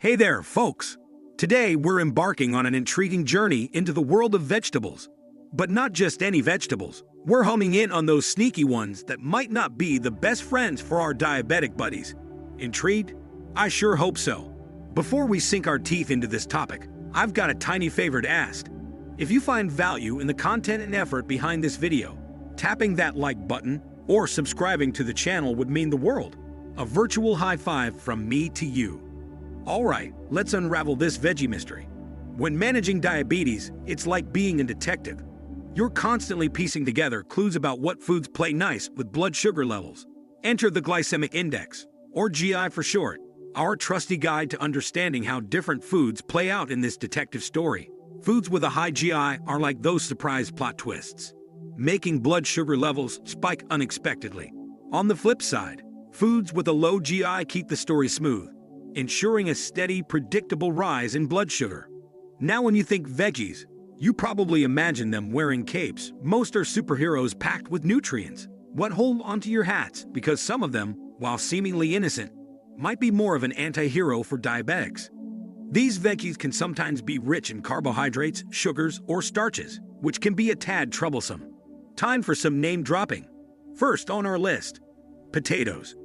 Hey there, folks! Today we're embarking on an intriguing journey into the world of vegetables. But not just any vegetables. We're homing in on those sneaky ones that might not be the best friends for our diabetic buddies. Intrigued? I sure hope so. Before we sink our teeth into this topic, I've got a tiny favor to ask. If you find value in the content and effort behind this video, tapping that like button or subscribing to the channel would mean the world. A virtual high five from me to you. Alright, let's unravel this veggie mystery. When managing diabetes, it's like being a detective. You're constantly piecing together clues about what foods play nice with blood sugar levels. Enter the glycemic index, or GI for short, our trusty guide to understanding how different foods play out in this detective story. Foods with a high GI are like those surprise plot twists, making blood sugar levels spike unexpectedly. On the flip side, foods with a low GI keep the story smooth, ensuring a steady, predictable rise in blood sugar. Now when you think veggies, you probably imagine them wearing capes. Most are superheroes packed with nutrients. What hold onto your hats, because some of them, while seemingly innocent, might be more of an anti-hero for diabetics. These veggies can sometimes be rich in carbohydrates, sugars, or starches, which can be a tad troublesome. Time for some name dropping. First on our list, potatoes.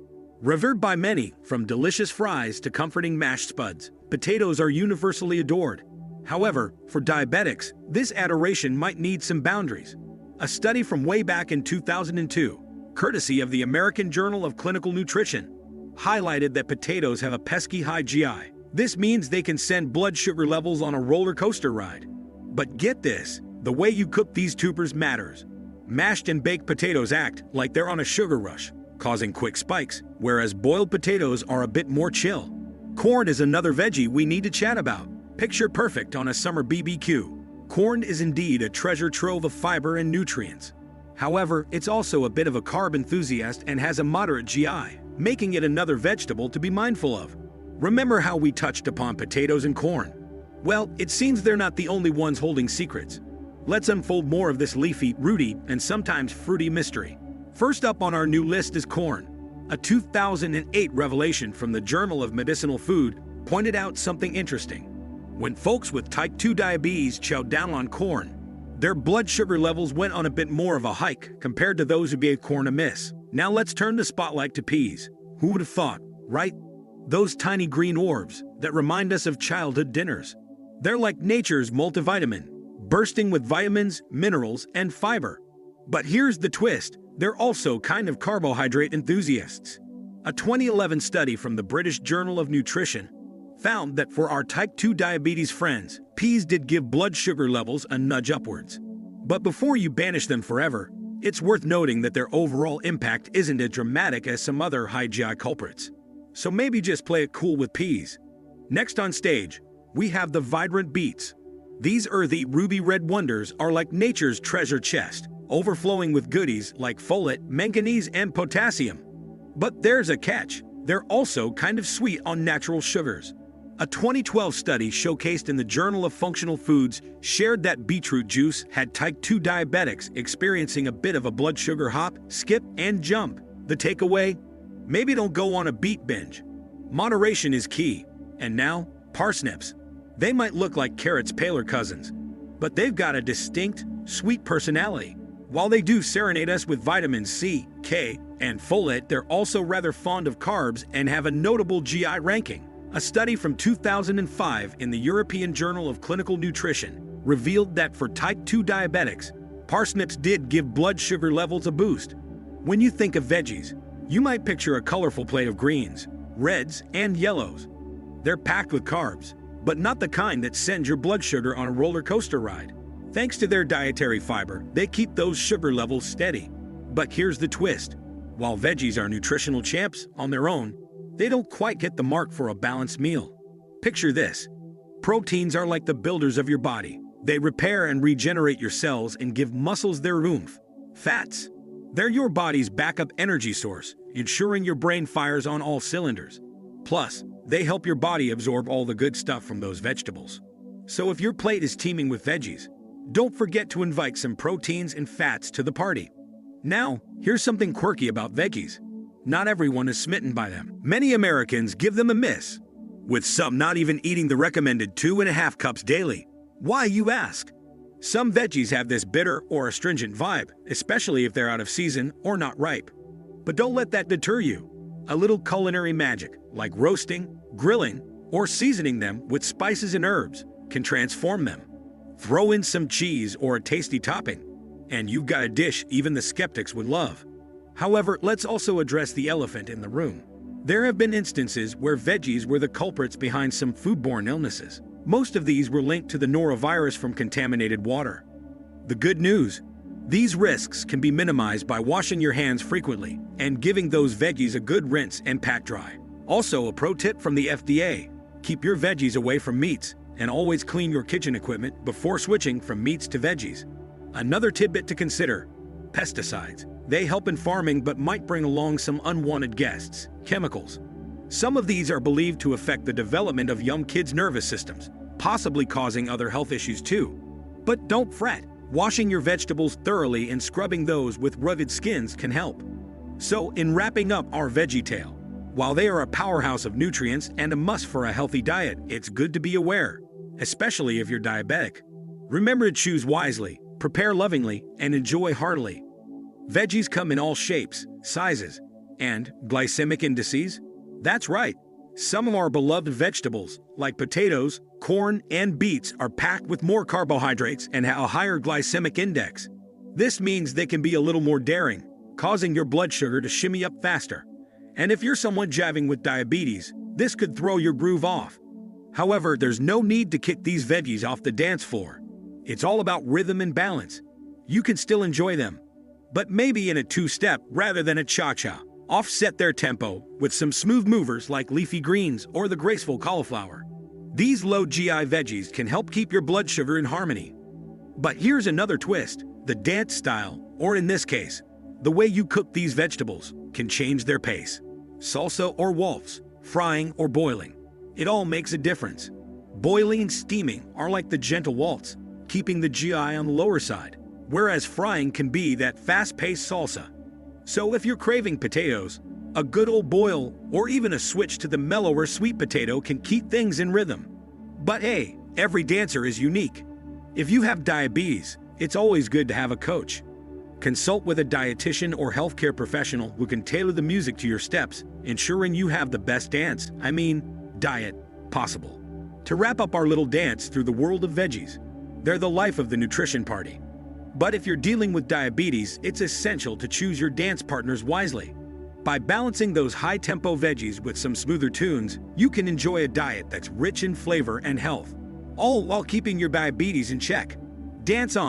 Revered by many, from delicious fries to comforting mashed spuds, potatoes are universally adored. However, for diabetics, this adoration might need some boundaries. A study from way back in 2002, courtesy of the American Journal of Clinical Nutrition, highlighted that potatoes have a pesky high GI. This means they can send blood sugar levels on a roller coaster ride. But get this, the way you cook these tubers matters. Mashed and baked potatoes act like they're on a sugar rush, causing quick spikes, whereas boiled potatoes are a bit more chill. Corn is another veggie we need to chat about. Picture perfect on a summer BBQ. Corn is indeed a treasure trove of fiber and nutrients. However, it's also a bit of a carb enthusiast and has a moderate GI, making it another vegetable to be mindful of. Remember how we touched upon potatoes and corn? Well, it seems they're not the only ones holding secrets. Let's unfold more of this leafy, rooty, and sometimes fruity mystery. First up on our new list is corn. A 2008 revelation from the Journal of Medicinal Food pointed out something interesting. When folks with type 2 diabetes chowed down on corn, their blood sugar levels went on a bit more of a hike compared to those who gave corn a miss. Now let's turn the spotlight to peas. Who would have thought, right? Those tiny green orbs that remind us of childhood dinners. They're like nature's multivitamin, bursting with vitamins, minerals, and fiber. But here's the twist. They're also kind of carbohydrate enthusiasts. A 2011 study from the British Journal of Nutrition found that for our type 2 diabetes friends, peas did give blood sugar levels a nudge upwards. But before you banish them forever, it's worth noting that their overall impact isn't as dramatic as some other high GI culprits. So maybe just play it cool with peas. Next on stage, we have the vibrant beets. These earthy, ruby red wonders are like nature's treasure chest, overflowing with goodies like folate, manganese, and potassium. But there's a catch. They're also kind of sweet on natural sugars. A 2012 study showcased in the Journal of Functional Foods shared that beetroot juice had type 2 diabetics experiencing a bit of a blood sugar hop, skip, and jump. The takeaway? Maybe don't go on a beet binge. Moderation is key. And now, parsnips. They might look like carrots' paler cousins, but they've got a distinct, sweet personality. While they do serenade us with vitamins C, K, and folate, they're also rather fond of carbs and have a notable GI ranking. A study from 2005 in the European Journal of Clinical Nutrition revealed that for type 2 diabetics, parsnips did give blood sugar levels a boost. When you think of veggies, you might picture a colorful plate of greens, reds, and yellows. They're packed with carbs, but not the kind that sends your blood sugar on a roller coaster ride. Thanks to their dietary fiber, they keep those sugar levels steady. But here's the twist. While veggies are nutritional champs on their own, they don't quite hit the mark for a balanced meal. Picture this. Proteins are like the builders of your body. They repair and regenerate your cells and give muscles their oomph. Fats. They're your body's backup energy source, ensuring your brain fires on all cylinders. Plus, they help your body absorb all the good stuff from those vegetables. So if your plate is teeming with veggies, don't forget to invite some proteins and fats to the party. Now, here's something quirky about veggies. Not everyone is smitten by them. Many Americans give them a miss. with some not even eating the recommended 2.5 cups daily. Why, you ask? Some veggies have this bitter or astringent vibe, especially if they're out of season or not ripe. But don't let that deter you. A little culinary magic, like roasting, grilling, or seasoning them with spices and herbs, can transform them. Throw in some cheese or a tasty topping, and you've got a dish even the skeptics would love. However, let's also address the elephant in the room. There have been instances where veggies were the culprits behind some foodborne illnesses. Most of these were linked to the norovirus from contaminated water. The good news: these risks can be minimized by washing your hands frequently and giving those veggies a good rinse and pat dry. Also, a pro tip from the FDA: keep your veggies away from meats and always clean your kitchen equipment before switching from meats to veggies. Another tidbit to consider: pesticides. They help in farming but might bring along some unwanted guests, chemicals. Some of these are believed to affect the development of young kids' nervous systems, possibly causing other health issues too. But don't fret. Washing your vegetables thoroughly and scrubbing those with rugged skins can help. So, in wrapping up our veggie tale, while they are a powerhouse of nutrients and a must for a healthy diet, it's good to be aware, especially if you're diabetic. Remember to choose wisely, prepare lovingly, and enjoy heartily. Veggies come in all shapes, sizes, and glycemic indices. That's right. Some of our beloved vegetables, like potatoes, corn, and beets, are packed with more carbohydrates and have a higher glycemic index. This means they can be a little more daring, causing your blood sugar to shimmy up faster. And if you're someone javing with diabetes, this could throw your groove off. However, there's no need to kick these veggies off the dance floor. It's all about rhythm and balance. You can still enjoy them, but maybe in a two-step rather than a cha-cha. Offset their tempo with some smooth movers like leafy greens or the graceful cauliflower. These low GI veggies can help keep your blood sugar in harmony. But here's another twist: the dance style, or in this case, the way you cook these vegetables, can change their pace. Salsa or waltz, frying or boiling, it all makes a difference. Boiling and steaming are like the gentle waltz, keeping the GI on the lower side, whereas frying can be that fast-paced salsa. So if you're craving potatoes, a good old boil or even a switch to the mellower sweet potato can keep things in rhythm. But hey, every dancer is unique. If you have diabetes, it's always good to have a coach. Consult with a dietitian or healthcare professional who can tailor the music to your steps, ensuring you have the best diet possible. To wrap up our little dance through the world of veggies, they're the life of the nutrition party. But if you're dealing with diabetes, it's essential to choose your dance partners wisely. By balancing those high-tempo veggies with some smoother tunes, you can enjoy a diet that's rich in flavor and health, all while keeping your diabetes in check. Dance on!